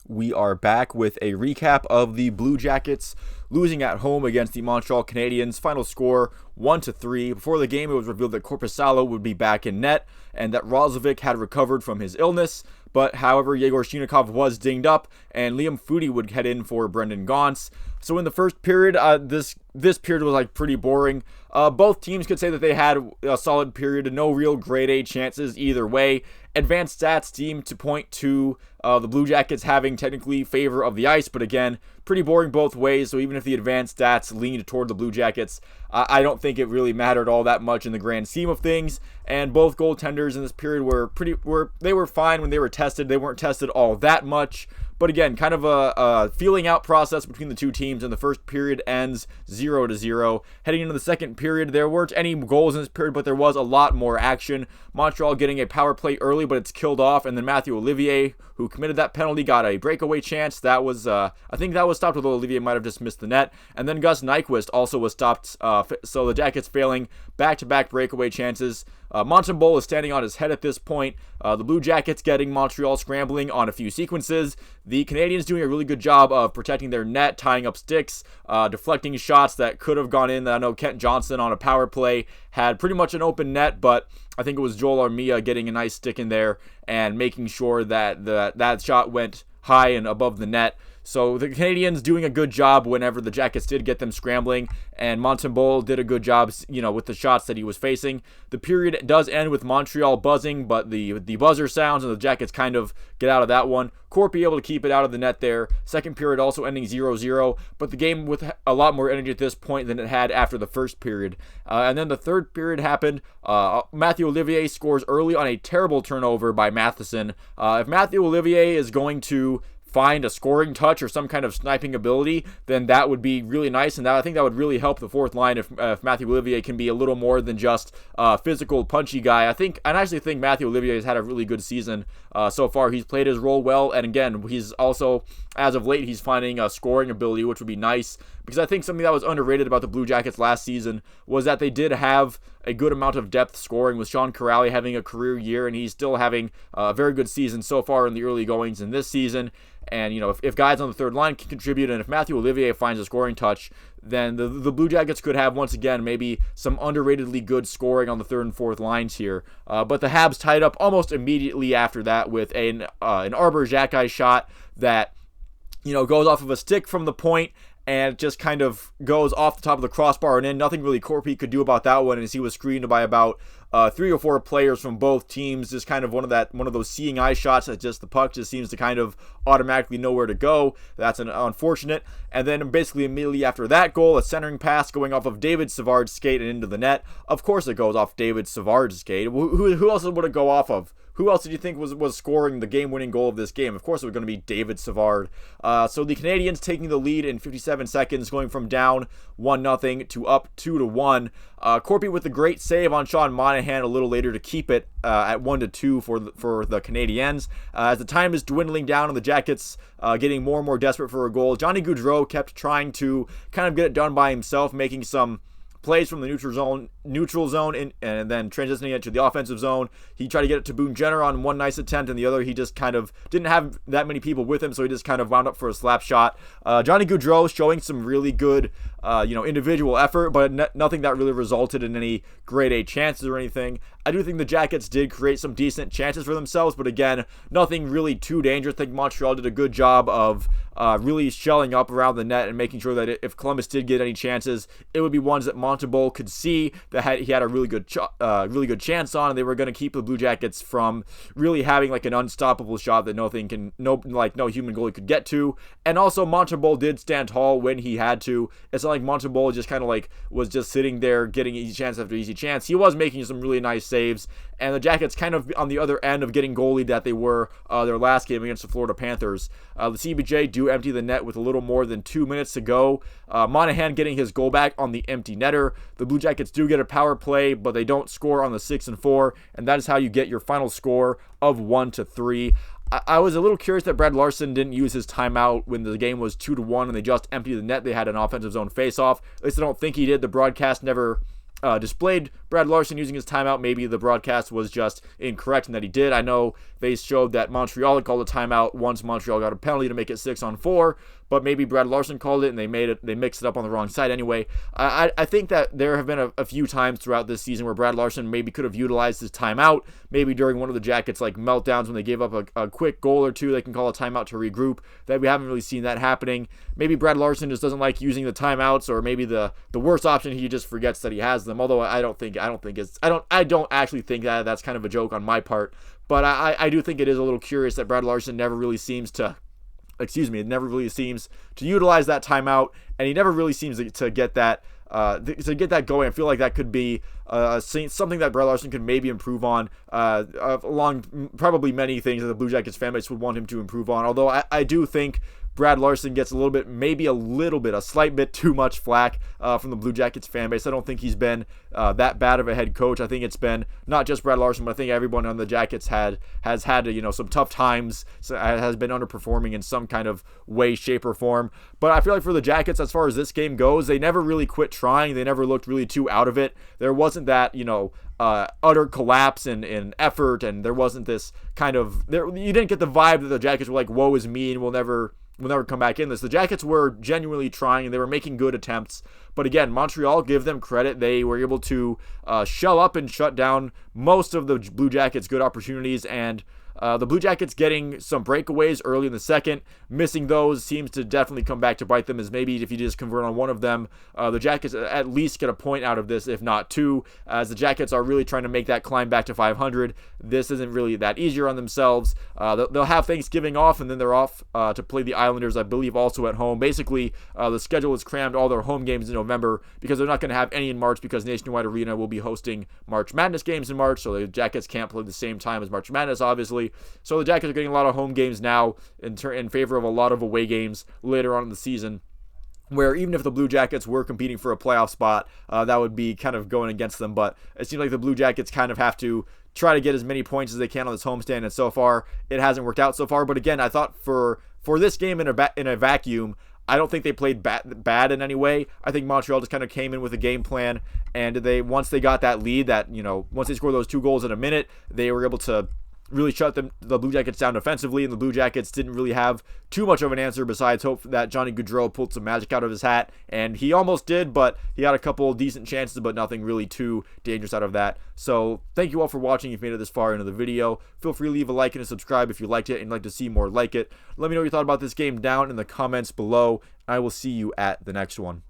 We are back with a recap of the Blue Jackets losing at home against the Montreal Canadiens. Final score 1-3. Before the game, it was revealed that Korpisalo would be back in net and that Roslovic had recovered from his illness. But however, Yegor Shchinnikov was dinged up, and Liam Foudy would head in for Brendan Gaunce. So in the first period, this period was pretty boring. Both teams could say that they had a solid period and no real grade A chances either way. Advanced stats seem to point to the Blue Jackets having technically favor of the ice, but again, pretty boring both ways. So even if the advanced stats leaned toward the Blue Jackets, I don't think it really mattered all that much in the grand scheme of things. And both goaltenders in this period were fine when they were tested. They weren't tested all that much. But again, kind of a feeling out process between the two teams, and the first period ends 0-0. Heading into the second period, there weren't any goals in this period, but there was a lot more action. Montreal getting a power play early, but it's killed off, and then Matthieu Olivier, who committed that penalty, got a breakaway chance. That was, I think that was stopped, although Olivier might have just missed the net. And then Gus Nyquist also was stopped, so the Jackets failing back-to-back breakaway chances. Montembeault is standing on his head at this point. The Blue Jackets getting Montreal scrambling on a few sequences. The Canadiens doing a really good job of protecting their net, tying up sticks, deflecting shots that could have gone in. I know Kent Johnson on a power play had pretty much an open net, but I think it was Joel Armia getting a nice stick in there and making sure that that shot went high and above the net. So the Canadiens doing a good job whenever the Jackets did get them scrambling, and Montembeault did a good job, with the shots that he was facing. The period does end with Montreal buzzing, but the buzzer sounds and the Jackets kind of get out of that one. Corpy able to keep it out of the net there. Second period also ending 0-0, but the game with a lot more energy at this point than it had after the first period. And then the third period happened. Matthieu Olivier scores early on a terrible turnover by Matheson. If Matthieu Olivier is going to find a scoring touch or some kind of sniping ability, then that would be really nice, and I think that would really help the fourth line if Matthieu Olivier can be a little more than just a physical, punchy guy. I actually think Matthieu Olivier has had a really good season so far. He's played his role well, and again, he's also, as of late, he's finding a scoring ability, which would be nice, because I think something that was underrated about the Blue Jackets last season was that they did have a good amount of depth scoring, with Sean Kuraly having a career year, and he's still having a very good season so far in the early goings in this season. And, if guys on the third line can contribute, and if Matthieu Olivier finds a scoring touch, then the Blue Jackets could have, once again, maybe some underratedly good scoring on the third and fourth lines here. But the Habs tied up almost immediately after that with an Arbor Xhekaj shot that, goes off of a stick from the point, and it just kind of goes off the top of the crossbar and in. Nothing really Corpy could do about that one, as he was screened by about 3 or 4 players from both teams. Just kind of one of those seeing eye shots that just the puck just seems to kind of automatically know where to go. That's unfortunate. And then basically immediately after that goal, a centering pass going off of David Savard's skate and into the net. Of course it goes off David Savard's skate. Who else would it go off of? Who else did you think was scoring the game-winning goal of this game? Of course it was going to be David Savard. So the Canadiens taking the lead in 57 seconds, going from down 1-0 to up 2-1. Corpy with a great save on Sean Monahan a little later to keep it at 1-2 for the Canadiens. As the time is dwindling down and the Jackets getting more and more desperate for a goal, Johnny Gaudreau kept trying to kind of get it done by himself, making some plays from the neutral zone and then transitioning it to the offensive zone. He tried to get it to Boone Jenner on one nice attempt, and the other he just kind of didn't have that many people with him, so he just kind of wound up for a slap shot. Johnny Gaudreau showing some really good individual effort, but nothing that really resulted in any grade A chances or anything. I do think the Jackets did create some decent chances for themselves, but again, nothing really too dangerous. I think Montreal did a good job of really shelling up around the net and making sure that if Columbus did get any chances, it would be ones that Montembeault could see that he had a really good chance on, and they were going to keep the Blue Jackets from really having like an unstoppable shot that no human goalie could get to. And also Montembeault did stand tall when he had to. It's not like Montembeault just kind of was just sitting there getting easy chance after easy chance. He was making some really nice saves, and the Jackets kind of on the other end of getting goalied that they were their last game against the Florida Panthers. The CBJ do empty the net with a little more than 2 minutes to go. Monahan getting his goal back on the empty netter. The Blue Jackets do get a power play, but they don't score on the 6 and 4, and that is how you get your final score of 1-3. I was a little curious that Brad Larson didn't use his timeout when the game was 2-1 and they just emptied the net. They had an offensive zone face-off. At least I don't think he did. The broadcast never displayed Brad Larson using his timeout. Maybe the broadcast was just incorrect and that he did. I know they showed that Montreal had called a timeout once Montreal got a penalty to make it 6-on-4, but maybe Brad Larson called it and they mixed it up on the wrong side anyway. I think that there have been a few times throughout this season where Brad Larson maybe could have utilized his timeout. Maybe during one of the Jackets like meltdowns when they gave up a quick goal or two, they can call a timeout to regroup. That we haven't really seen that happening. Maybe Brad Larson just doesn't like using the timeouts, or maybe the worst option, he just forgets that he has them. Although I don't actually think that that's kind of a joke on my part. But I do think it is a little curious that Brad Larson never really seems to utilize that timeout, and he never really seems to get that going. I feel like that could be something that Brad Larson could maybe improve on, along probably many things that the Blue Jackets fan base would want him to improve on. Although I do think Brad Larson gets a slight bit too much flack from the Blue Jackets fan base. I don't think he's been that bad of a head coach. I think it's been not just Brad Larson, but I think everyone on the Jackets has had some tough times, has been underperforming in some kind of way, shape, or form. But I feel like for the Jackets, as far as this game goes, they never really quit trying. They never looked really too out of it. There wasn't that, utter collapse in effort, and there wasn't this kind of, you didn't get the vibe that the Jackets were like, woe is me, and we'll never come back in this. The Jackets were genuinely trying, and they were making good attempts. But again, Montreal, give them credit. They were able to shell up and shut down most of the Blue Jackets' good opportunities, and the Blue Jackets getting some breakaways early in the second, missing those seems to definitely come back to bite them, as maybe if you just convert on one of them, the Jackets at least get a point out of this, if not two, as the Jackets are really trying to make that climb back to 500. This isn't really that easier on themselves. They'll have Thanksgiving off, and then they're off to play the Islanders, I believe, also at home. Basically, the schedule has crammed all their home games in November because they're not going to have any in March, because Nationwide Arena will be hosting March Madness games in March, so the Jackets can't play the same time as March Madness, obviously. So the Jackets are getting a lot of home games now in favor of a lot of away games later on in the season, where even if the Blue Jackets were competing for a playoff spot, that would be kind of going against them. But it seems like the Blue Jackets kind of have to try to get as many points as they can on this homestand, and so far it hasn't worked out so far. But again, I thought for this game in a vacuum, I don't think they played bad in any way. I think Montreal just kind of came in with a game plan, and once they got that lead, once they scored those 2 goals in a minute, they were able to really shut the Blue Jackets down defensively, and the Blue Jackets didn't really have too much of an answer besides hope that Johnny Gaudreau pulled some magic out of his hat, and he almost did, but he got a couple decent chances, but nothing really too dangerous out of that. So thank you all for watching. If you've made it this far into the video, feel free to leave a like and a subscribe if you liked it and you'd like to see more like it. Let me know what you thought about this game down in the comments below. I will see you at the next one.